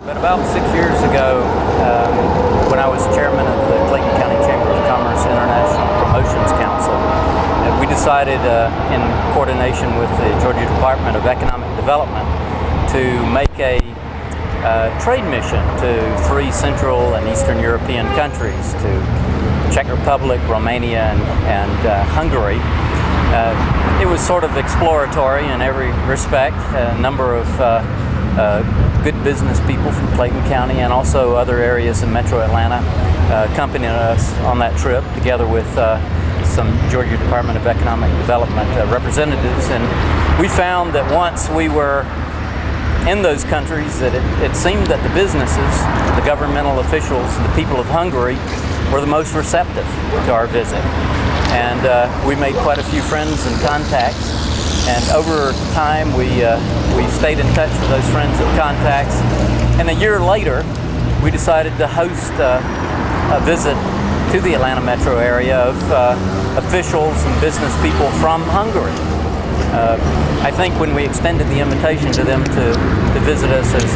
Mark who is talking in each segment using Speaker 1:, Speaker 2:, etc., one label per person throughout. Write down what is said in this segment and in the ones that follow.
Speaker 1: But about 6 years ago, when I was chairman of the Clayton County Chamber of Commerce International Promotions Council, we decided in coordination with the Georgia Department of Economic Development to make a trade mission to 3 Central and Eastern European countries, to Czech Republic, Romania, and Hungary. It was sort of exploratory in every respect. A number of good business people from Clayton County and also other areas in Metro Atlanta accompanied us on that trip, together with some Georgia Department of Economic Development representatives. And we found that once we were in those countries, that it seemed that the businesses, the governmental officials, the people of Hungary were the most receptive to our visit. And we made quite a few friends and contacts. And over time, we stayed in touch with those friends and contacts. And a year later, we decided to host a visit to the Atlanta metro area of officials and business people from Hungary. I think when we extended the invitation to them to visit us as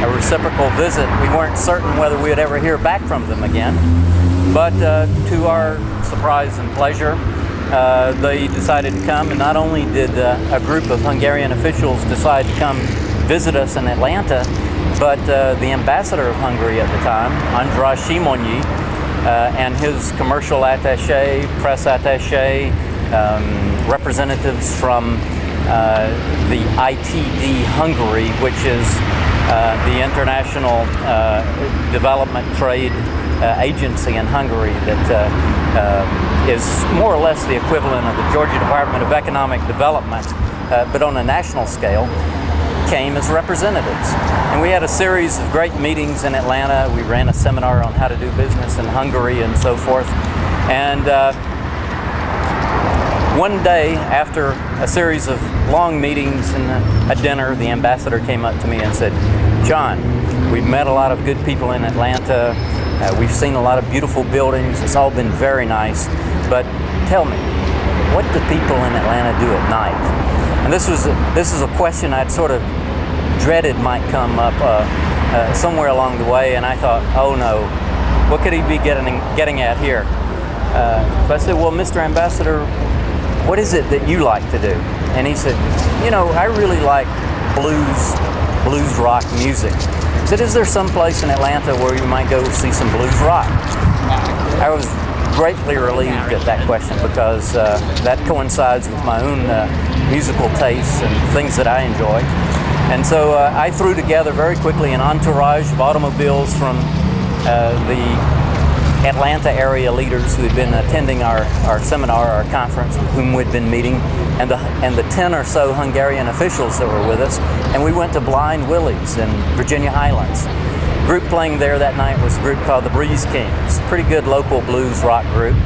Speaker 1: a reciprocal visit, we weren't certain whether we would ever hear back from them again. But to our surprise and pleasure, they decided to come, and not only did a group of Hungarian officials decide to come visit us in Atlanta, but the ambassador of Hungary at the time, András Simonyi, and his commercial attaché, press attaché, representatives from the ITD Hungary, which is the International Development Trade Agency in Hungary that is more or less the equivalent of the Georgia Department of Economic Development, but on a national scale, came as representatives. And we had a series of great meetings in Atlanta. We ran a seminar on how to do business in Hungary and so forth. And one day, after a series of long meetings and a dinner, the ambassador came up to me and said, "John, we've met a lot of good people in Atlanta. We've seen a lot of beautiful buildings. It's all been very nice. But tell me, what do people in Atlanta do at night?" And this is a question I'd sort of dreaded might come up somewhere along the way. And I thought, oh no, what could he be getting at here? So I said, "Well, Mr. Ambassador, what is it that you like to do?" And he said, "You know, I really like blues rock music." I said, "Is there some place in Atlanta where you might go see some blues rock?" I was greatly relieved at that question, because that coincides with my own musical tastes and things that I enjoy. And so I threw together very quickly an entourage of automobiles from the Atlanta area leaders who had been attending our seminar, our conference, with whom we'd been meeting, and the 10 or so Hungarian officials that were with us, and we went to Blind Willie's in Virginia Highlands. The group playing there that night was a group called the Breeze Kings, pretty good local blues rock group.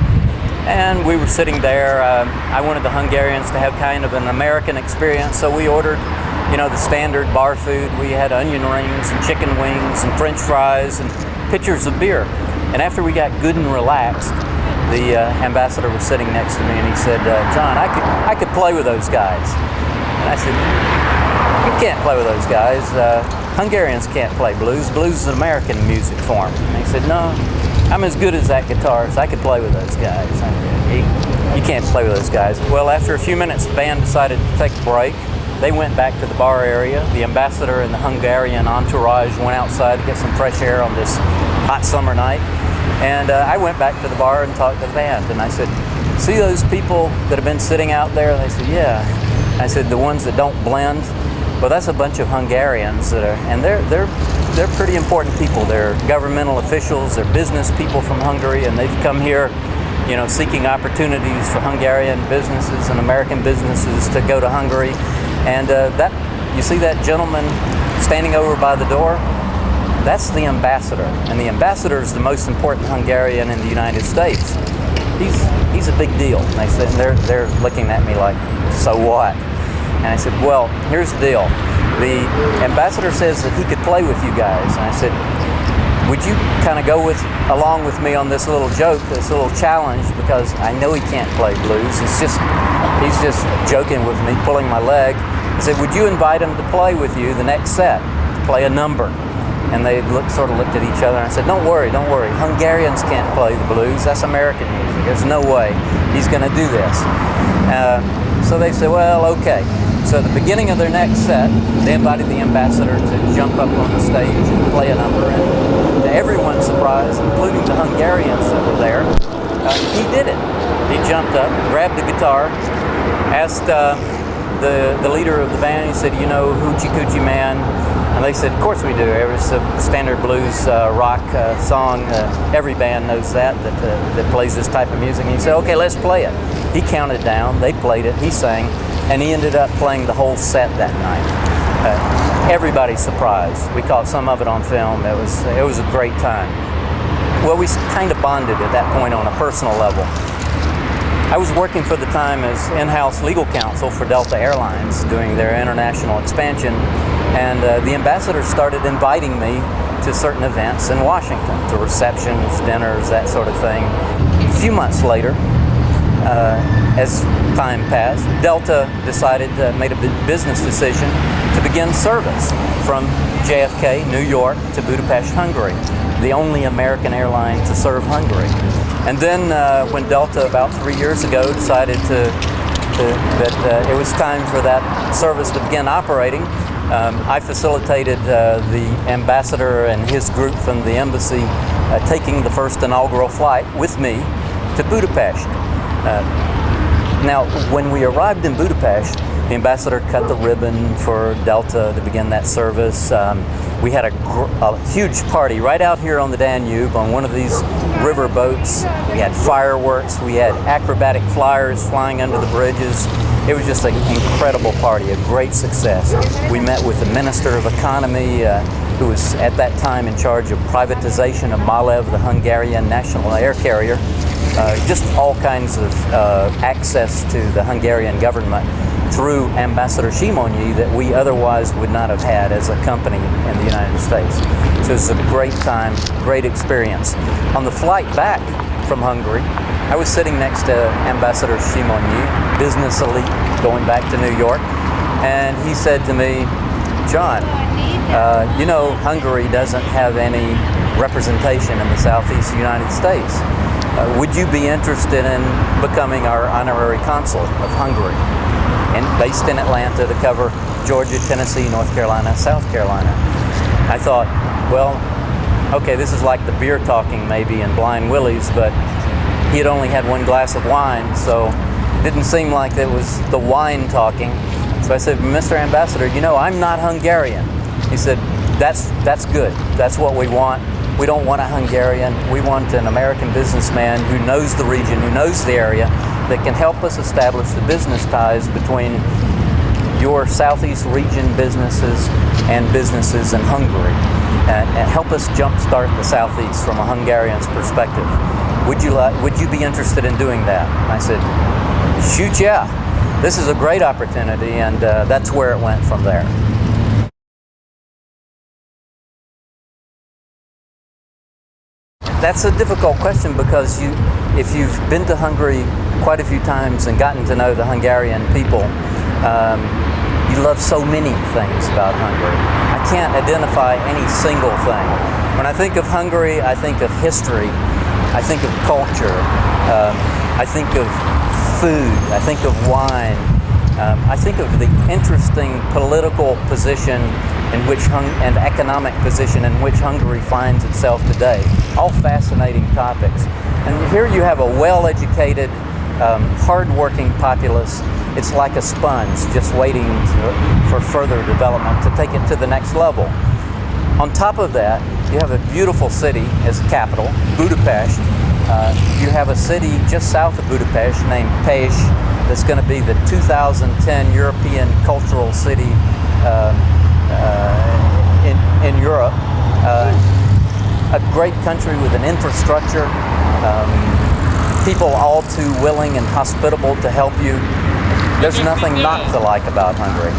Speaker 1: And we were sitting there. I wanted the Hungarians to have kind of an American experience, so we ordered, you know, the standard bar food. We had onion rings and chicken wings and French fries and pitchers of beer. And after we got good and relaxed, the ambassador was sitting next to me, and he said, "John, I could play with those guys." And I said, "You can't play with those guys. Hungarians can't play blues. Blues is an American music form." And he said, "No, I'm as good as that guitarist. I could play with those guys." I said, "You can't play with those guys." Well, after a few minutes, the band decided to take a break. They went back to the bar area. The ambassador and the Hungarian entourage went outside to get some fresh air on this hot summer night. And I went back to the bar and talked to the band. And I said, "See those people that have been sitting out there?" And they said, "Yeah." I said, "The ones that don't blend?" Well, that's a bunch of Hungarians that are, and they're pretty important people. They're governmental officials, they're business people from Hungary, and they've come here, you know, seeking opportunities for Hungarian businesses and American businesses to go to Hungary. And you see that gentleman standing over by the door? That's the ambassador, and the ambassador is the most important Hungarian in the United States. He's a big deal. And they said, they're looking at me like, "So what?" And I said, "Well, here's the deal. The ambassador says that he could play with you guys." And I said, "Would you kind of go along with me on this little joke, this little challenge, because I know he can't play blues. He's just joking with me, pulling my leg." I said, "Would you invite him to play with you the next set, to play a number?" And they sort of looked at each other, and I said, don't worry, Hungarians can't play the blues, that's American music, there's no way he's going to do this. So they said, well, okay. So at the beginning of their next set, they invited the ambassador to jump up on the stage and play a number, and to everyone's surprise, including the Hungarians that were there, he did it. He jumped up, grabbed the guitar, asked the leader of the band, he said, you know Hoochie Coochie Man? And they said, of course we do. It was a standard blues rock song. Every band knows that plays this type of music. And he said, okay, let's play it. He counted down, they played it, he sang, and he ended up playing the whole set that night. Everybody's surprised. We caught some of it on film. It was a great time. Well, we kind of bonded at that point on a personal level. I was working for the time as in-house legal counsel for Delta Airlines doing their international expansion, and the ambassador started inviting me to certain events in Washington, to receptions, dinners, that sort of thing. A few months later, as time passed, Delta made a business decision to begin service from JFK, New York, to Budapest, Hungary, the only American airline to serve Hungary. And then when Delta, about 3 years ago, decided that it was time for that service to begin operating, I facilitated the ambassador and his group from the embassy taking the first inaugural flight with me to Budapest. Now, when we arrived in Budapest, the ambassador cut the ribbon for Delta to begin that service. We had a huge party right out here on the Danube on one of these river boats. We had fireworks, we had acrobatic flyers flying under the bridges. It was just an incredible party, a great success. We met with the Minister of Economy, who was at that time in charge of privatization of Malev, the Hungarian national air carrier. Just all kinds of access to the Hungarian government through Ambassador Simonyi that we otherwise would not have had as a company in the United States. So it was a great time, great experience. On the flight back from Hungary, I was sitting next to Ambassador Simonyi, business elite, going back to New York, and he said to me, John, you know Hungary doesn't have any representation in the Southeast United States. Would you be interested in becoming our honorary consul of Hungary? And based in Atlanta to cover Georgia, Tennessee, North Carolina, South Carolina. I thought, well, okay, this is like the beer talking maybe in Blind Willie's, but he had only had one glass of wine, so it didn't seem like it was the wine talking. So I said, Mr. Ambassador, you know, I'm not Hungarian. He said, that's good. That's what we want. We don't want a Hungarian. We want an American businessman who knows the region, who knows the area, that can help us establish the business ties between your Southeast region businesses and businesses in Hungary, and help us jumpstart the Southeast from a Hungarian's perspective. Would you be interested in doing that? And I said, shoot, yeah. This is a great opportunity, and that's where it went from there. That's a difficult question because if you've been to Hungary quite a few times and gotten to know the Hungarian people, you love so many things about Hungary. I can't identify any single thing. When I think of Hungary, I think of history, I think of culture, I think of food, I think of wine, I think of the interesting political position in which and economic position in which Hungary finds itself today. All fascinating topics. And here you have a well-educated, hard-working populace. It's like a sponge, just waiting for further development to take it to the next level. On top of that, you have a beautiful city as capital, Budapest. You have a city just south of Budapest named Pest that's going to be the 2010 European Cultural City in Europe. A great country with an infrastructure, people all too willing and hospitable to help you. There's nothing not to like about Hungary.